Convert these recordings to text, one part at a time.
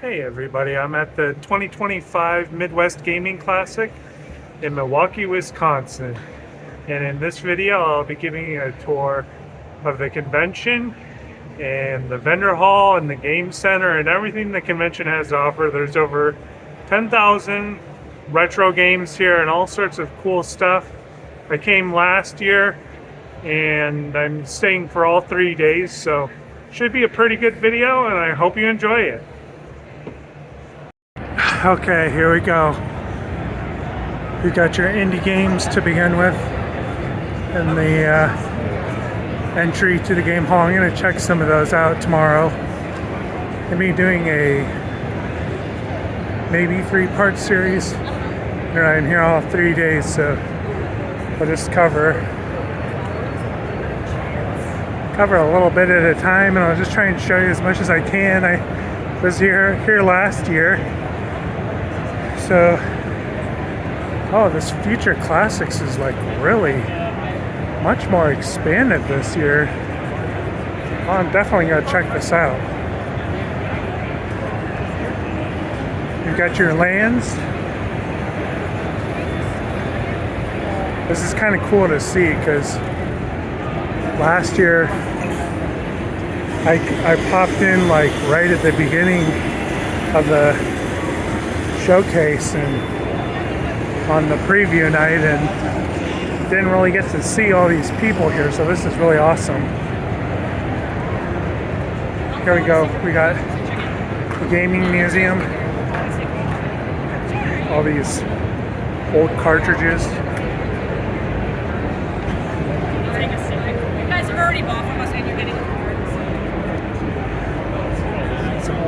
Hey everybody, I'm at the 2025 Midwest Gaming Classic in Milwaukee, Wisconsin. And in this video, I'll be giving you a tour of the convention and the vendor hall and the game center and everything the convention has to offer. There's over 10,000 retro games here and all sorts of cool stuff. I came last year and I'm staying for all 3 days, so should be a pretty good video and I hope you enjoy it. Okay, here we go. You got your indie games to begin with and the entry to the game hall. I'm going to check some of those out tomorrow. I'll be doing a maybe 3-part series. And I'm here all 3 days, so I'll just cover a little bit at a time, and I'll just try and show you as much as I can. I was here last year. So, oh, this Future Classics is like really much more expanded this year. Oh, I'm definitely gonna check this out. You've got your lands. This is kind of cool to see because last year I popped in like right at the beginning of the showcase and on the preview night and didn't really get to see all these people here, so this is really awesome. Here we go. We got the gaming museum, all these old cartridges. You guys have already bought from us and you're getting a card. Some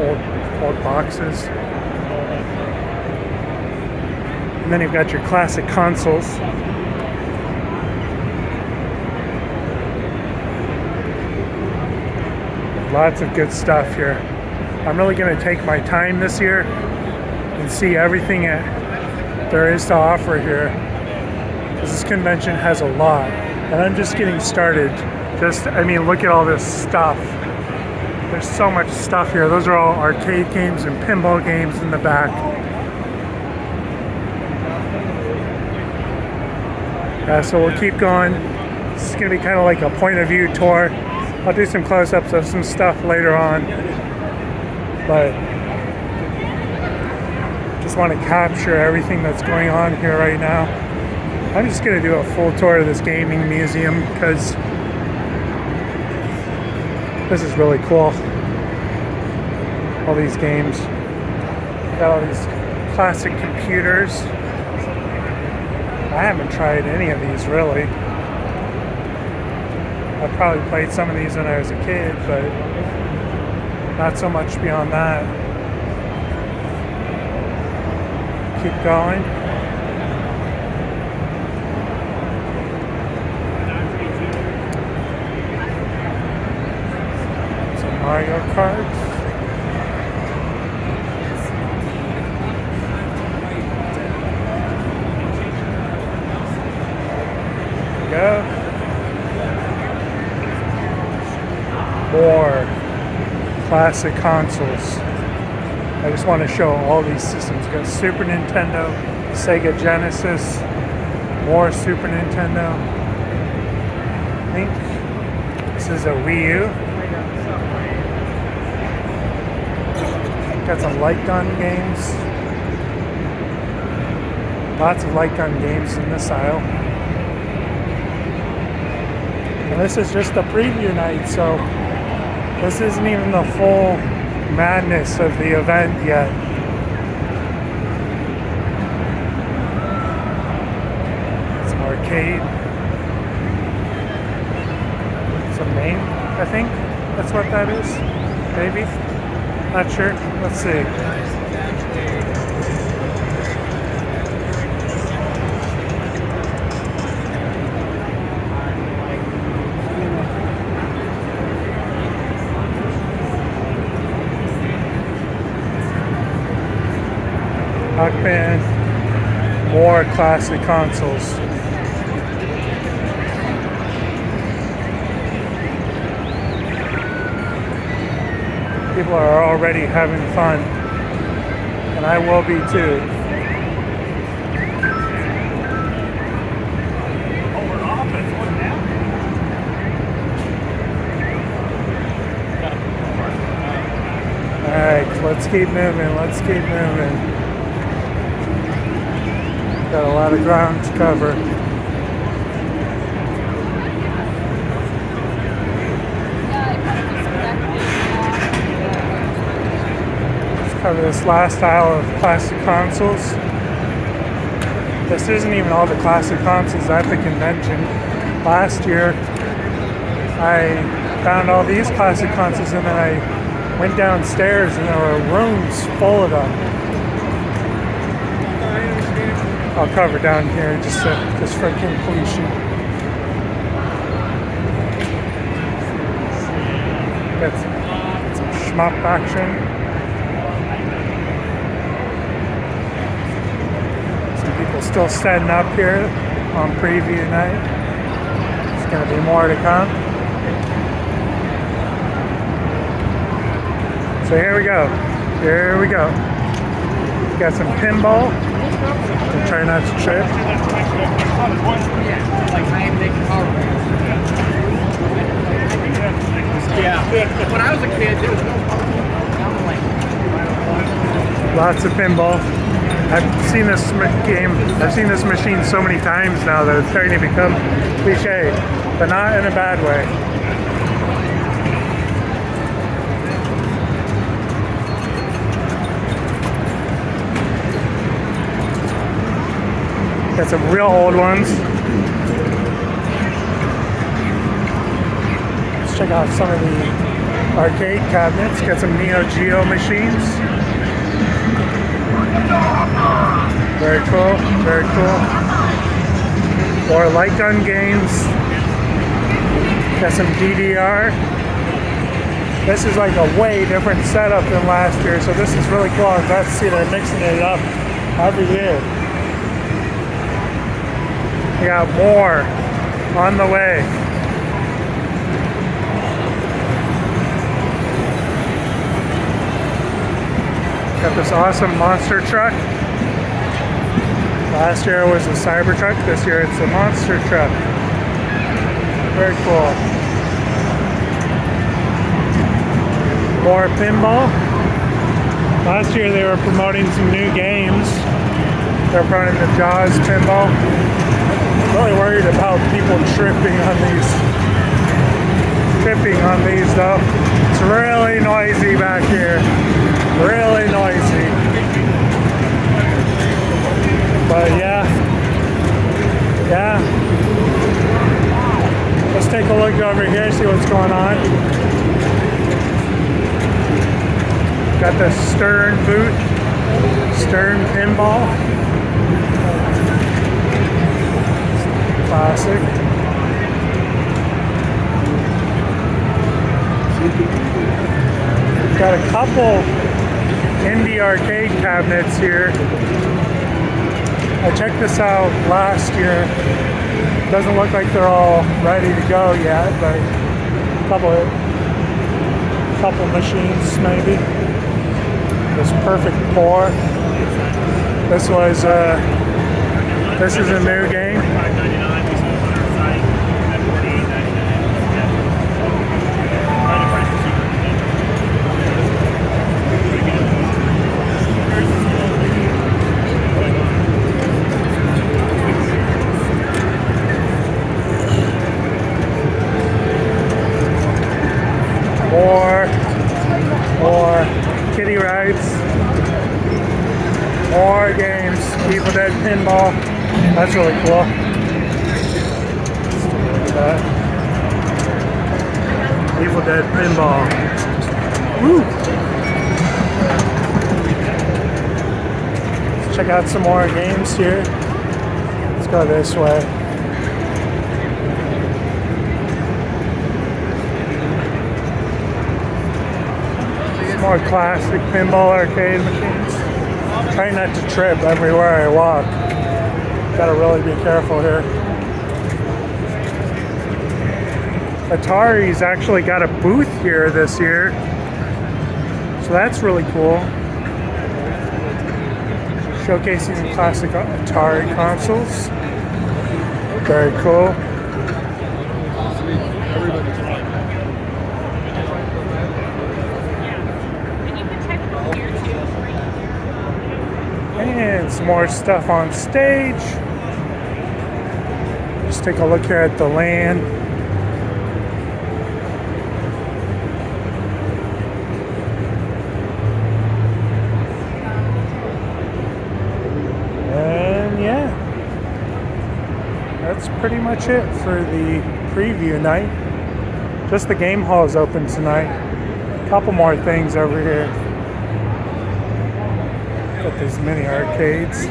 old boxes. And then you've got your classic consoles. Lots of good stuff here. I'm really going to take my time this year and see everything there is to offer here. Because this convention has a lot. And I'm just getting started. I mean, look at all this stuff. There's so much stuff here. Those are all arcade games and pinball games in the back. So we'll keep going. This is going to be kind of like a point of view tour. I'll do some close-ups of some stuff later on. But just want to capture everything that's going on here right now. I'm just going to do a full tour of this gaming museum because this is really cool. All these games. Got all these classic computers. I haven't tried any of these really. I probably played some of these when I was a kid, but not so much beyond that. Keep going. Some Mario Kart. Go. More classic consoles. I just want to show all these systems. Got Super Nintendo, Sega Genesis, more Super Nintendo. I think this is a Wii U. Got some light gun games. Lots of light gun games in this aisle. And this is just the preview night, so this isn't even the full madness of the event yet. Some arcade. Some main, I think that's what that is. Maybe. Not sure. Let's see. Rock Band, more classic consoles. People are already having fun, and I will be too. Alright, let's keep moving, let's keep moving. Got a lot of ground to cover. Let's cover this last aisle of classic consoles. This isn't even all the classic consoles at the convention. Last year, I found all these classic consoles and then I went downstairs and there were rooms full of them. I'll cover down here just for completion. Got some shmup action. Some people still setting up here on preview night. There's going to be more to come. So here we go. Here we go. Got some pinball. I'm trying not to trip. Yeah. When I was a kid, there was no Lots of pinball. I've seen this game. I've seen this machine so many times now that it's starting to become cliche, but not in a bad way. Got some real old ones. Let's check out some of the arcade cabinets. Got some Neo Geo machines. Very cool, very cool. More light gun games. Got some DDR. This is like a way different setup than last year, so this is really cool. I'm glad to see they're mixing it up every year. We got more on the way. Got this awesome monster truck. Last year it was a Cybertruck. This year it's a monster truck. Very cool. More pinball. Last year they were promoting some new games. They're promoting the Jaws pinball. Really worried about people tripping on these though. It's really noisy back here. Really noisy. But yeah. Let's take a look over here, see what's going on. Got the Stern booth. Stern pinball. Classic. Got a couple indie arcade cabinets here. I checked this out last year. Doesn't look like they're all ready to go yet, but a couple machines maybe. This Perfect Pour. This is a new game. More kiddie rides, more games, Evil Dead pinball. That's really cool. Look at that. Evil Dead pinball. Woo! Let's check out some more games here. Let's go this way. More classic pinball arcade machines. Try not to trip everywhere I walk. Gotta really be careful here. Atari's actually got a booth here this year. So that's really cool. Showcasing the classic Atari consoles. Very cool. And some more stuff on stage. Just take a look here at the land. And yeah, that's pretty much it for the preview night. Just the game hall is open tonight. A couple more things over here. Got these mini arcades.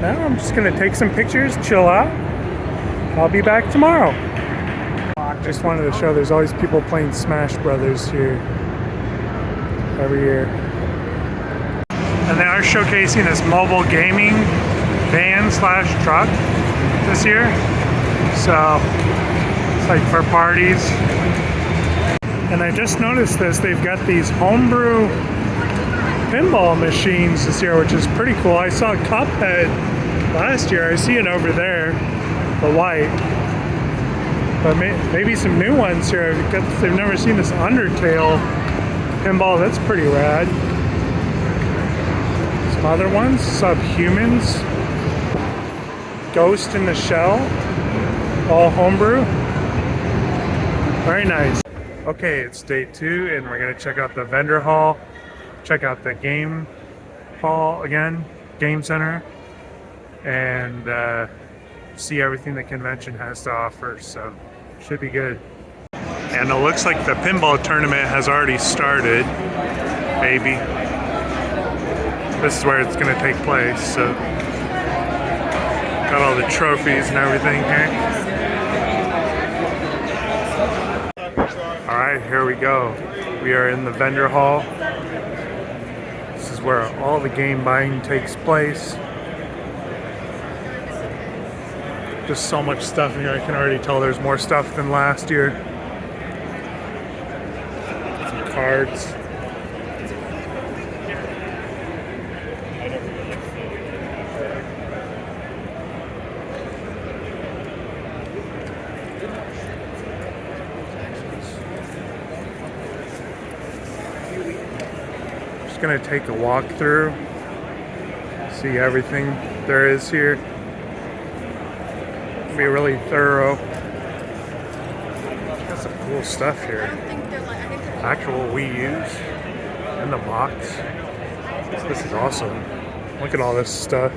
Now I'm just gonna take some pictures, chill out. I'll be back tomorrow. Just wanted to show there's always people playing Smash Brothers here every year. And they are showcasing this mobile gaming van slash truck this year. So it's like for parties. And I just noticed this, they've got these homebrew pinball machines this year, which is pretty cool. I saw Cuphead last year. I see it over there, the white. But maybe some new ones here. They've never seen this Undertale pinball. That's pretty rad. Some other ones, Subhumans, Ghost in the Shell, all homebrew. Very nice. Okay, it's day 2 and we're gonna check out the vendor hall, check out the game hall again, game center, and see everything the convention has to offer, so should be good. And it looks like the pinball tournament has already started, maybe. This is where it's gonna take place, so got all the trophies and everything here. Alright, here we go. We are in the vendor hall. This is where all the game buying takes place. Just so much stuff in here. I can already tell there's more stuff than last year. Some cards. Going to take a walk through, see everything there is here. Be really thorough. Got some cool stuff here. Actual Wii U's in the box. This is awesome. Look at all this stuff.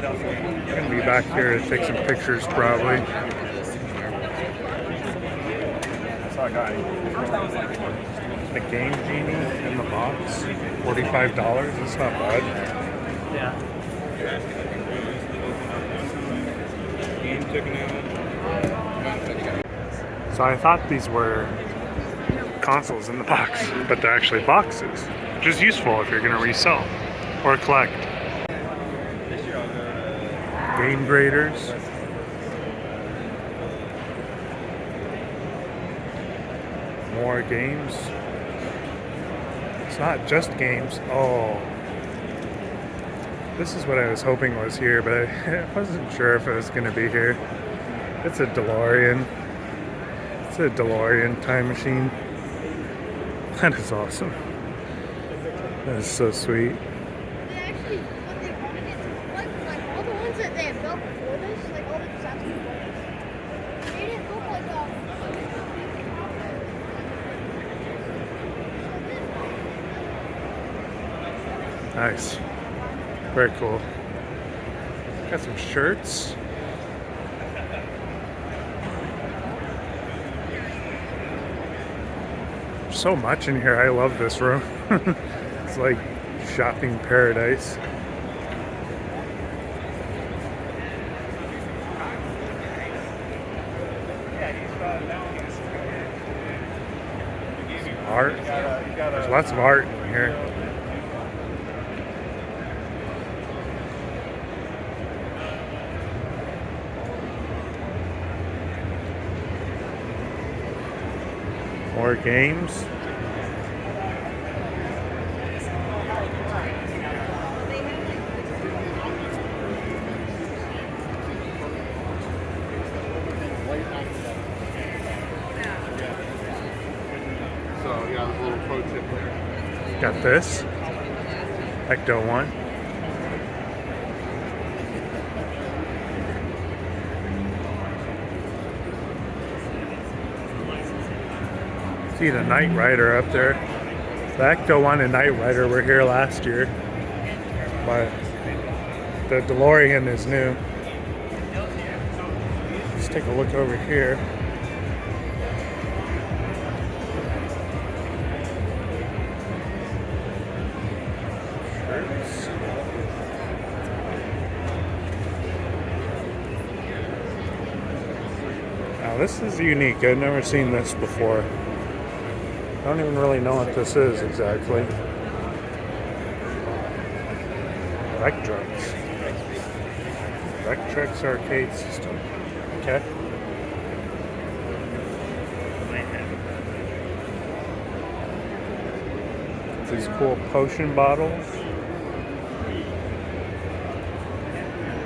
I'm gonna be back here to take some pictures probably. The Game Genie in the box, $45. That's not bad. Yeah. So I thought these were consoles in the box, but they're actually boxes, which is useful if you're going to resell or collect. Game graders. More games. It's not just games. Oh, this is what I was hoping was here, but I wasn't sure if it was going to be here. It's a DeLorean. It's a DeLorean time machine. That is awesome. That is so sweet. They actually, what they wanted is, like all the ones that they have built before this, like all the Japanese ones, they didn't look like Nice. Very cool. Got some shirts. So much in here. I love this room. It's like shopping paradise. Art. There's lots of art in here. More games. So yeah, there's a little pro tip there. Got this. Ecto one. See the Knight Rider up there. The Ecto one and Knight Rider were here last year, but the DeLorean is new. Let's take a look over here. Shirts. Now this is unique. I've never seen this before. I don't even really know what this is exactly. Vectrex. Vectrex arcade system. Okay. These cool potion bottles.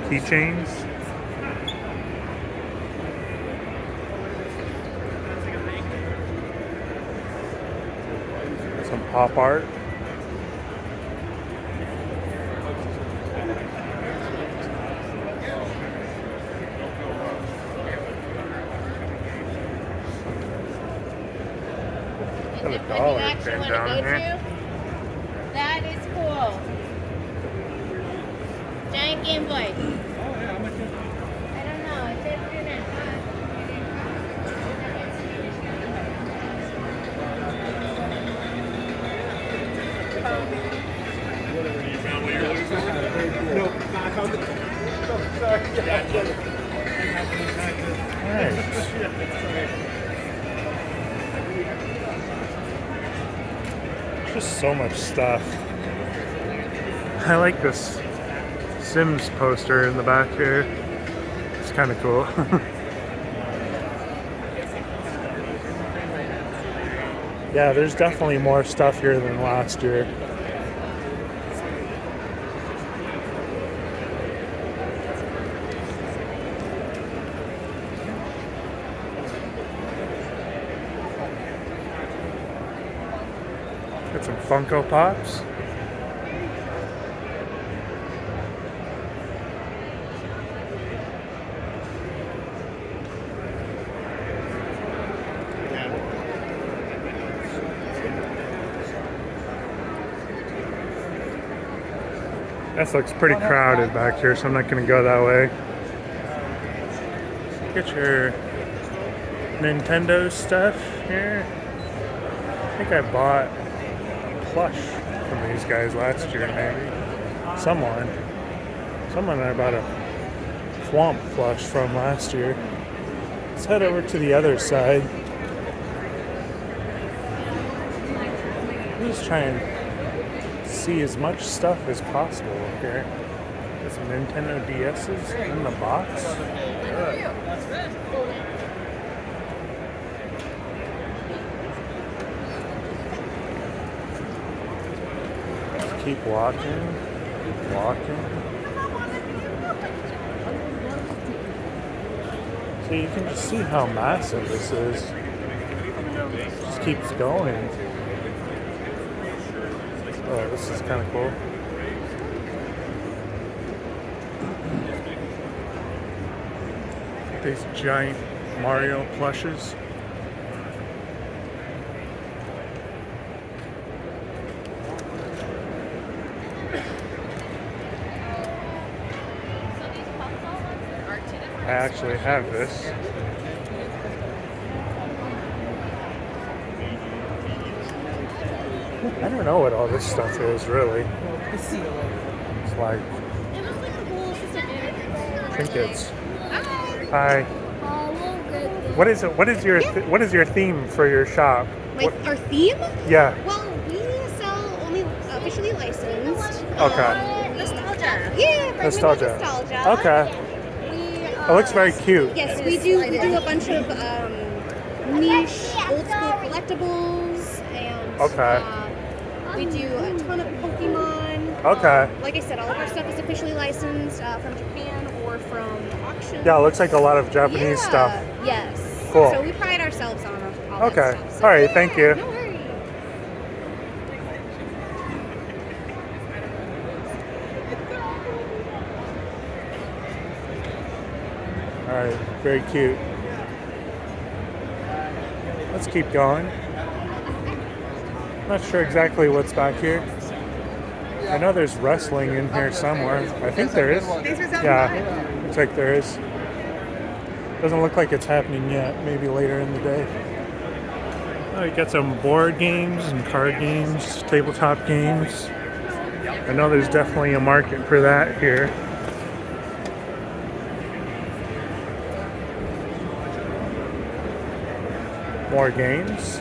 Keychains. Some pop art. Got a dollar pin down here. That is cool. Giant Game Boy. I don't know. It says you're not. Just so much stuff. I like this Sims poster in the back here. It's kind of cool. Yeah, there's definitely more stuff here than last year. Got some Funko Pops. This looks pretty crowded back here, so I'm not going to go that way. Get your Nintendo stuff here. I think I bought a plush from these guys last year, maybe. Someone I bought a Swamp plush from last year. Let's head over to the other side. I'm just trying to see as much stuff as possible up here. There's some Nintendo DS's in the box. Just keep walking, keep walking. So you can just see how massive this is. It just keeps going. Oh, this is kind of cool. These giant Mario plushes. I actually have this. I don't know what all this stuff is, really. It's like trinkets. Hi. What is it? What is your theme for your shop? Our theme? Yeah. Well, we sell only officially licensed. Okay. Nostalgia. Yeah, Nostalgia. Nostalgia. Okay. We, It looks very cute. Yes, we do a bunch of niche old school collectibles, and Okay. we do a ton of Pokemon. Okay. Like I said, all of our stuff is officially licensed from Japan or from auctions. Yeah, it looks like a lot of Japanese stuff. Yes. Cool. So we pride ourselves on all Okay. that stuff. So, All right, thank you. No worries. All right, very cute. Let's keep going. Not sure exactly what's back here. I know there's wrestling in here somewhere. I think there is. Yeah, looks like there is. Doesn't look like it's happening yet. Maybe later in the day. Oh, you got some board games and card games, tabletop games. I know there's definitely a market for that here. More games.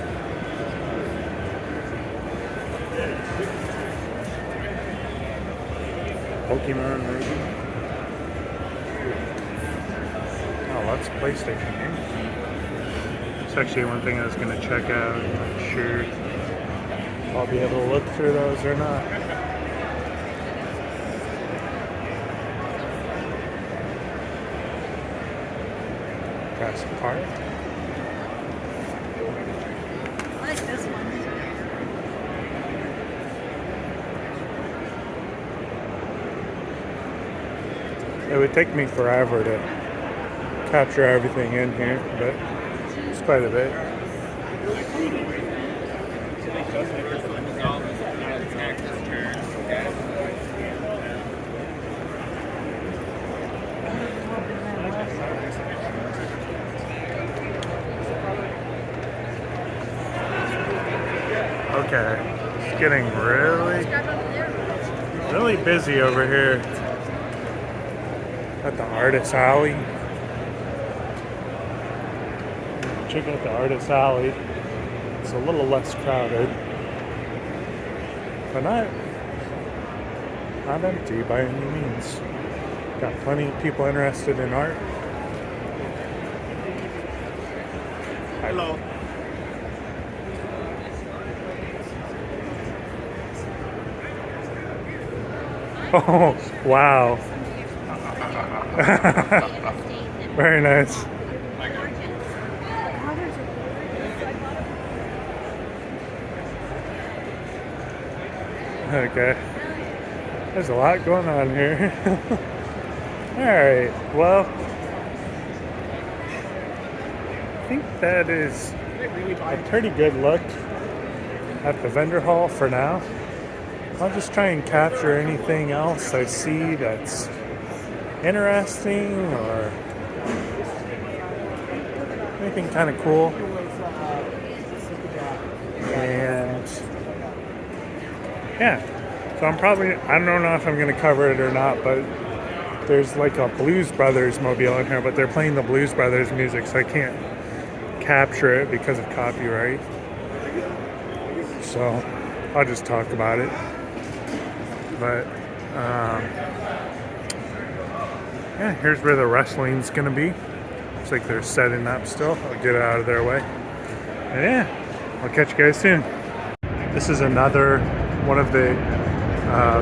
Pokemon, maybe. Oh, lots of PlayStation games. It's actually one thing I was going to check out. I'm not sure if I'll be able to look through those or not. Jurassic Park. I like this one. It would take me forever to capture everything in here, but it's quite a bit. Okay, it's getting really busy over here at the Artist Alley. Check out the Artist Alley. It's a little less crowded, but not empty by any means. Got plenty of people interested in art. Hello. Oh, wow. Very nice. Okay. There's a lot going on here. Alright, well, I think that is a pretty good look at the vendor hall for now. I'll just try and capture anything else I see that's interesting or anything kind of cool. And yeah, so I don't know if I'm going to cover it or not, but there's like a Blues Brothers mobile in here, but they're playing the Blues Brothers music, so I can't capture it because of copyright. So I'll just talk about it. But yeah, here's where the wrestling's gonna be. Looks like they're setting up still. I'll get it out of their way. And yeah, I'll catch you guys soon. This is another one of the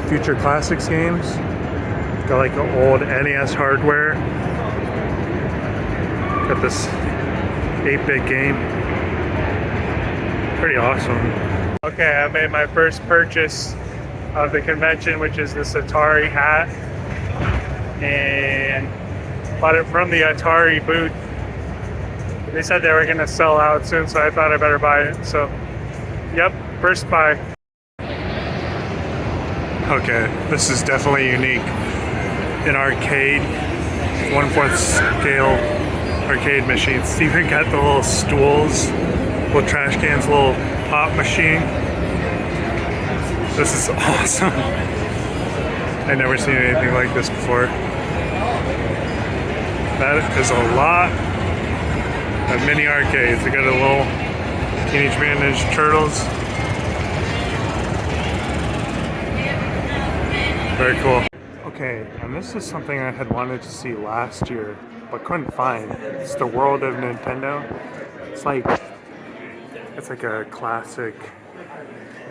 Future Classics games. Got like an old NES hardware. Got this 8-bit game. Pretty awesome. Okay, I made my first purchase of the convention, which is this Atari hat, and bought it from the Atari booth. They said they were gonna sell out soon, so I thought I better buy it. So, yep, first buy. Okay, this is definitely unique. An arcade, 1/4 scale arcade machine. It's even got the little stools, little trash cans, little pop machine. This is awesome. I've never seen anything like this before. That is a lot of mini arcades. They got a little Teenage Mutant Ninja Turtles. Very cool. Okay, and this is something I had wanted to see last year, but couldn't find. It's the World of Nintendo. It's like It's like a classic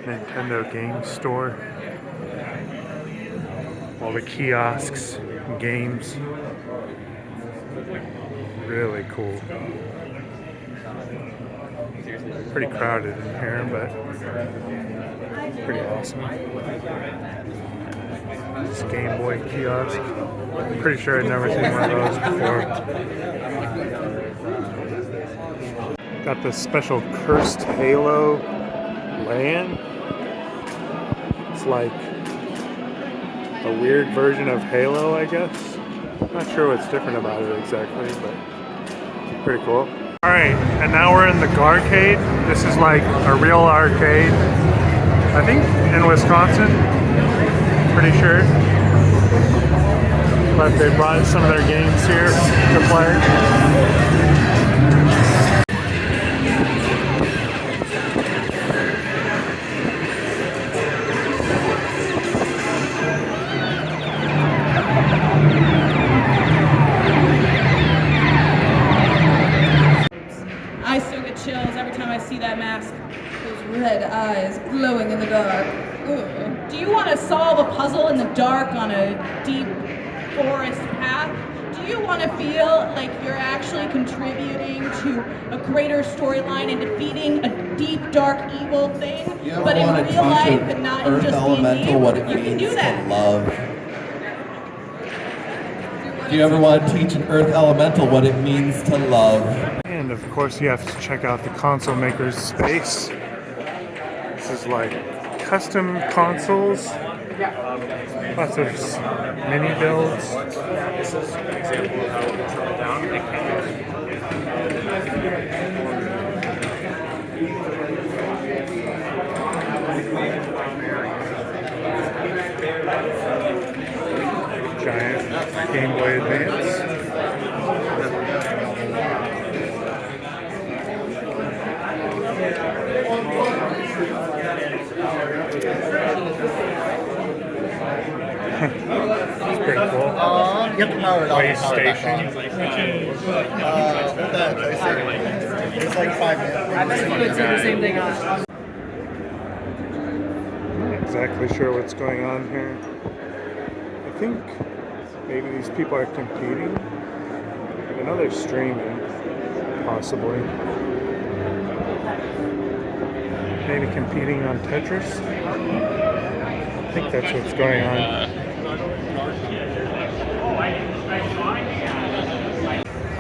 Nintendo game store. All the kiosks, games. Really cool. Pretty crowded in here, but pretty awesome. This Game Boy kiosk. I'm pretty sure I'd never seen one of those before. Got this special Cursed Halo land. It's like a weird version of Halo, I guess. Not sure what's different about it exactly, but pretty cool. Alright, and now we're in the Garcade. This is like a real arcade. I think in Wisconsin. Pretty sure. But they brought some of their games here to play. I still get chills every time I see that mask. Those red eyes glowing in the dark. Ugh. Do you want to solve a puzzle in the dark on a deep forest path? Do you want to feel like you're actually contributing to a greater storyline and defeating a deep, dark, evil thing? But in real life and not in just D&D, what it you can do means that. to love. Do you ever want to teach an Earth Elemental what it means to love? And of course you have to check out the console maker's space. This is like custom consoles. Lots of mini builds. This is an example of how we turn it down. Giant Game Boy Advance. It's pretty cool. You have to power it off. PlayStation. It's like 5 minutes. I bet if you would say the same thing on. Not exactly sure what's going on here. I think maybe these people are competing. I know they're streaming, possibly. Maybe competing on Tetris? I think that's what's going on.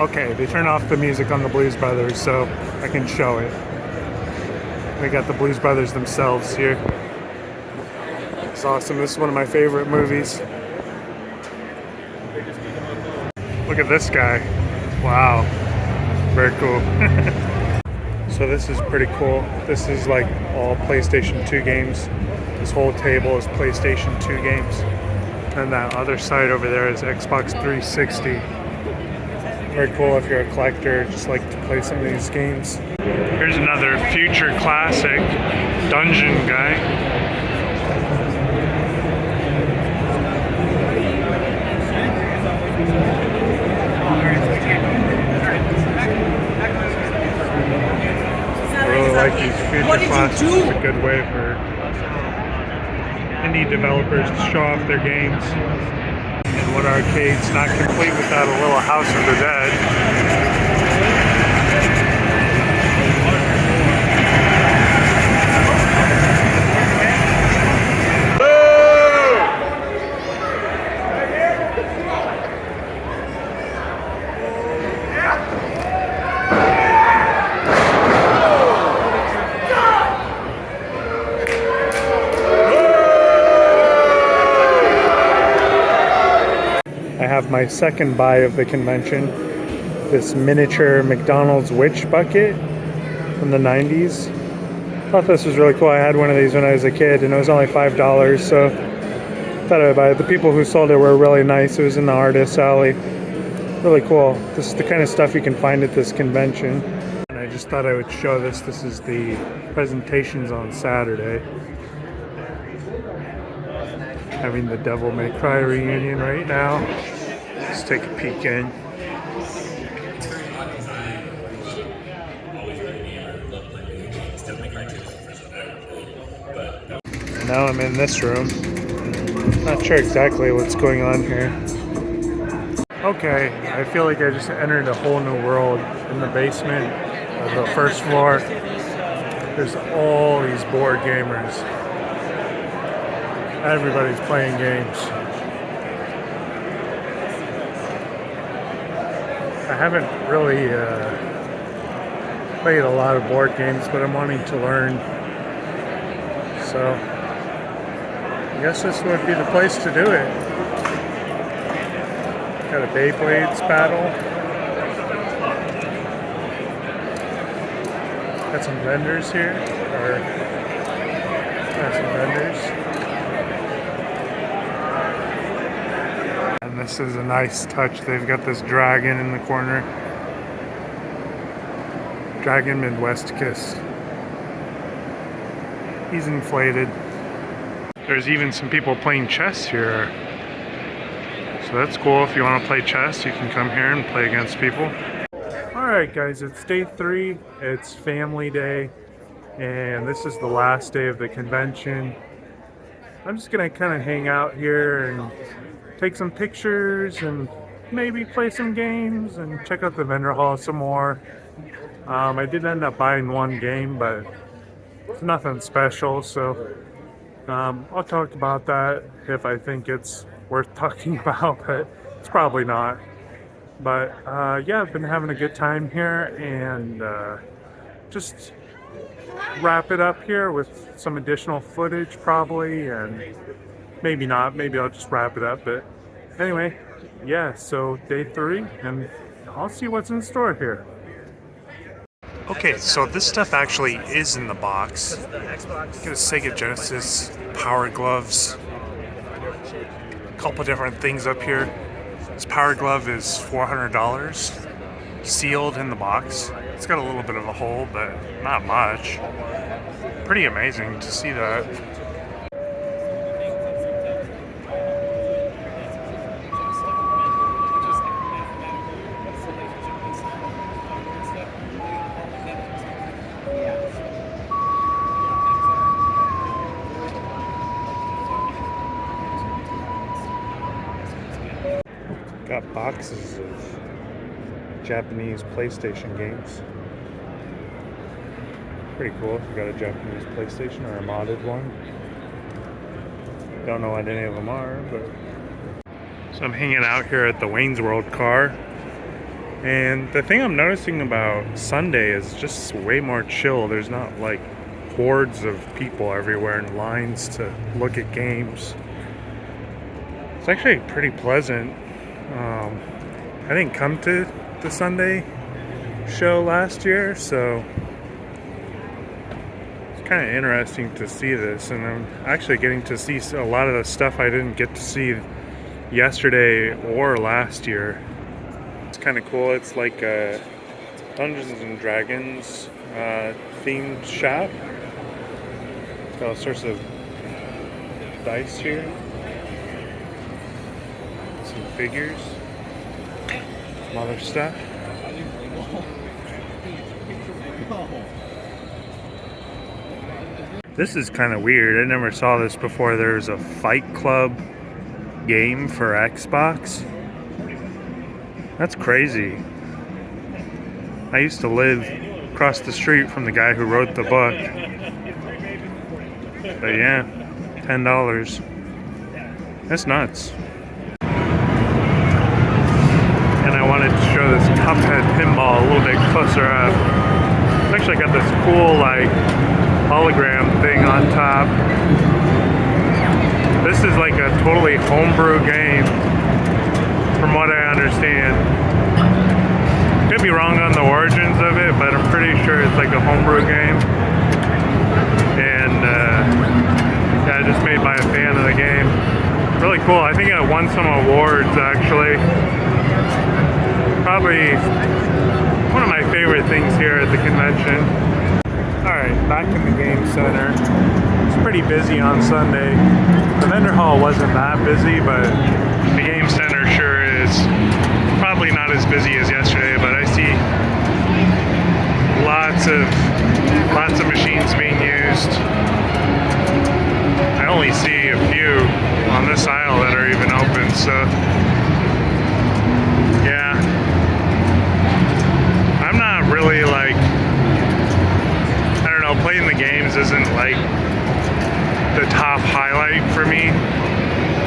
Okay, they turned off the music on the Blues Brothers, so I can show it. We got the Blues Brothers themselves here. It's awesome. This is one of my favorite movies. Look at this guy. Wow. Very cool. So this is pretty cool. This is like all PlayStation 2 games. This whole table is PlayStation 2 games. And that other side over there is Xbox 360. Very cool if you're a collector, just like to play some of these games. Here's another future classic, Dungeon Guy. I really like these future classics. It's a good way for indie developers to show off their games. And what arcade's not complete without a little House of the Dead. I have my second buy of the convention. This miniature McDonald's witch bucket from the 90s. Thought this was really cool. I had one of these when I was a kid and it was only $5, so thought I'd buy it. The people who sold it were really nice. It was in the artist alley. Really cool. This is the kind of stuff you can find at this convention. And I just thought I would show this. This is the presentations on Saturday. Having the Devil May Cry reunion right now. Let's take a peek in. Now I'm in this room. Not sure exactly what's going on here. Okay, I feel like I just entered a whole new world in the basement of the first floor. There's all these board gamers. Everybody's playing games. I haven't really played a lot of board games, but I'm wanting to learn. So I guess this would be the place to do it. Got a Beyblades battle. Got some vendors here. Got some vendors. And this is a nice touch. They've got this dragon in the corner. Dragon Midwest Kiss. He's inflated. There's even some people playing chess here. So that's cool. If you want to play chess, you can come here and play against people. Alright guys, it's day 3. It's family day. And this is the last day of the convention. I'm just going to kind of hang out here and take some pictures and maybe play some games and check out the vendor hall some more. I did end up buying one game, but it's nothing special, so I'll talk about that if I think it's worth talking about, but it's probably not. But yeah, I've been having a good time here, and just wrap it up here with some additional footage probably, and maybe not, maybe I'll just wrap it up. But anyway, yeah, so day 3, and I'll see what's in store here. Okay, so this stuff actually is in the box. Get a Sega Genesis, Power Gloves, a couple different things up here. This Power Glove is $400, sealed in the box. It's got a little bit of a hole, but not much. Pretty amazing to see that. Got boxes of Japanese PlayStation games. Pretty cool if you got a Japanese PlayStation or a modded one. Don't know what any of them are, but... So I'm hanging out here at the Wayne's World car. And the thing I'm noticing about Sunday is just way more chill. There's not like hordes of people everywhere in lines to look at games. It's actually pretty pleasant. I didn't come to the Sunday show last year, so it's kind of interesting to see this, and I'm actually getting to see a lot of the stuff I didn't get to see yesterday or last year. It's kind of cool. It's like a Dungeons and Dragons themed shop. Got all sorts of dice here. Some figures. Some other stuff. This is kind of weird. I never saw this before. There's a Fight Club game for Xbox. That's crazy. I used to live across the street from the guy who wrote the book. But yeah, $10. That's nuts. And I wanted to show this Cuphead pinball a little bit closer up. It's actually got this cool like hologram thing on top. This is like a totally homebrew game, from what I understand. Could be wrong on the origins of it, but I'm pretty sure it's like a homebrew game. And yeah, just made by a fan of the game. Really cool. I think it won some awards actually. Probably one of my favorite things here at the convention. Alright, back in the game center. It's pretty busy on Sunday. The vendor hall wasn't that busy, but the game center sure is. Probably not as busy as yesterday, but I see lots of machines being used. like the top highlight for me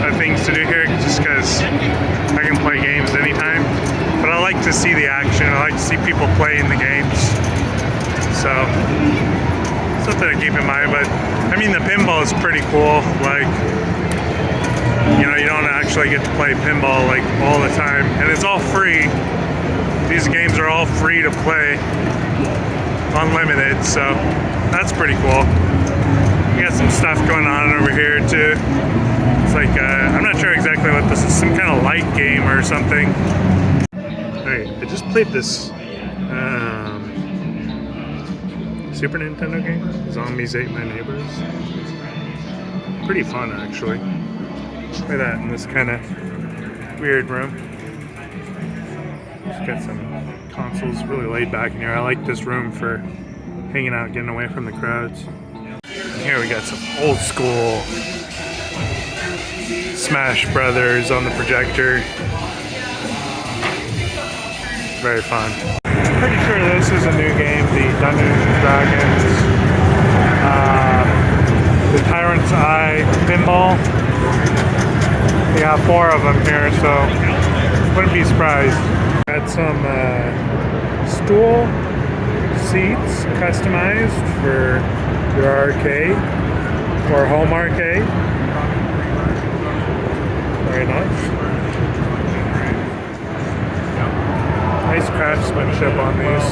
of things to do here, just because I can play games anytime. But I like to see the action. I like to see people playing the games. So something to keep in mind. But I mean, the pinball is pretty cool. Like, you know, you don't actually get to play pinball like all the time, and it's all free. These games are all free to play, unlimited. So that's pretty cool. We got some stuff going on over here too. It's like I'm not sure exactly what this is. Some kind of light game or something. Alright, I just played this Super Nintendo game, Zombies Ate My Neighbors. Pretty fun, actually. Look at that in this kind of weird room. Just got some consoles, really laid back in here. I like this room for hanging out, getting away from the crowds. And here we got some old school Smash Brothers on the projector. Very fun. Pretty sure this is a new game, the Dungeons and Dragons, the Tyrant's Eye pinball. We got 4 of them here, so wouldn't be surprised. Got some stool seats customized for your arcade or home arcade. Very nice. Nice craftsmanship on these.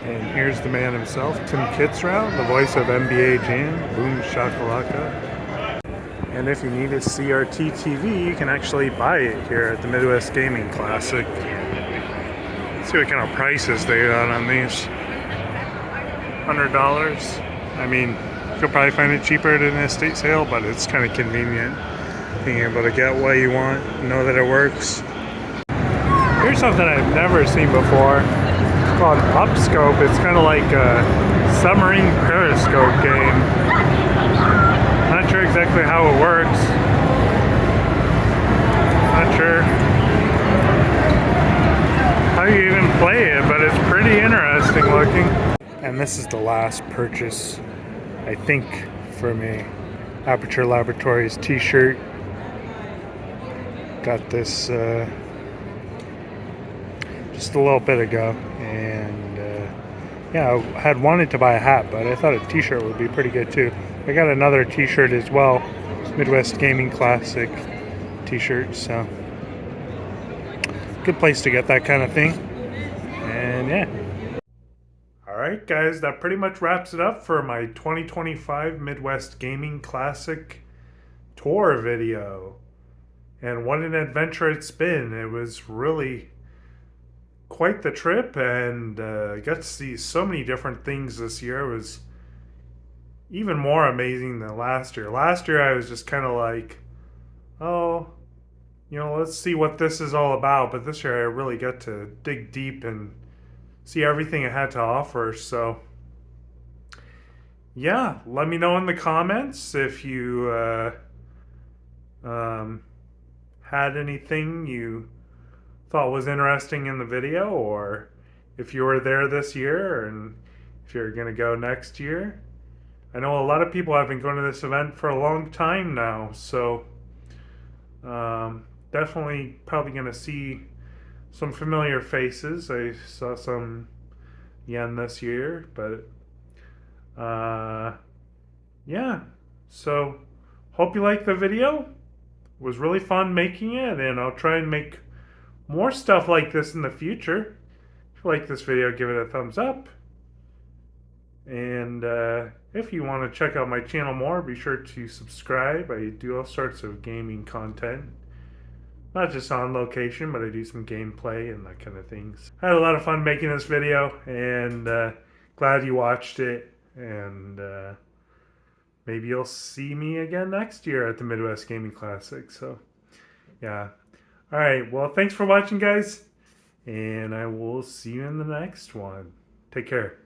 And here's the man himself, Tim Kitzrow, the voice of NBA Jam, Boom Shakalaka. And if you need a CRT TV, you can actually buy it here at the Midwest Gaming Classic. Let's see what kind of prices they got on these. $100. I mean, you'll probably find it cheaper at an estate sale, but it's kind of convenient being able to get what you want, know that it works. Here's something I've never seen before. It's called Upscope. It's kind of like a submarine periscope game. Not sure exactly how it works. Not sure how you even play it, but it's pretty interesting looking. And this is the last purchase, I think, for me. Aperture Laboratories t-shirt. Got this just a little bit ago, and yeah, I had wanted to buy a hat, but I thought a t-shirt would be pretty good too. I got another t-shirt as well, Midwest Gaming Classic t-shirt, so good place to get that kind of thing. And yeah. Alright guys, that pretty much wraps it up for my 2025 Midwest Gaming Classic tour video. And what an adventure it's been. It was really quite the trip, and I got to see so many different things this year. It was even more amazing than last year. Last year I was just kind of like, oh, you know, let's see what this is all about. But this year I really got to dig deep and see everything it had to offer. So yeah, let me know in the comments if you had anything you thought was interesting in the video, or if you were there this year and if you're going to go next year. I know a lot of people have been going to this event for a long time now, so definitely probably going to see some familiar faces. I saw some yen this year, but yeah, so hope you liked the video. It was really fun making it, and I'll try and make more stuff like this in the future. If you like this video, give it a thumbs up. And if you want to check out my channel more, be sure to subscribe. I do all sorts of gaming content. Not just on location, but I do some gameplay and that kind of things. I had a lot of fun making this video, and glad you watched it. And maybe you'll see me again next year at the Midwest Gaming Classic. So, yeah. Alright, well, thanks for watching, guys. And I will see you in the next one. Take care.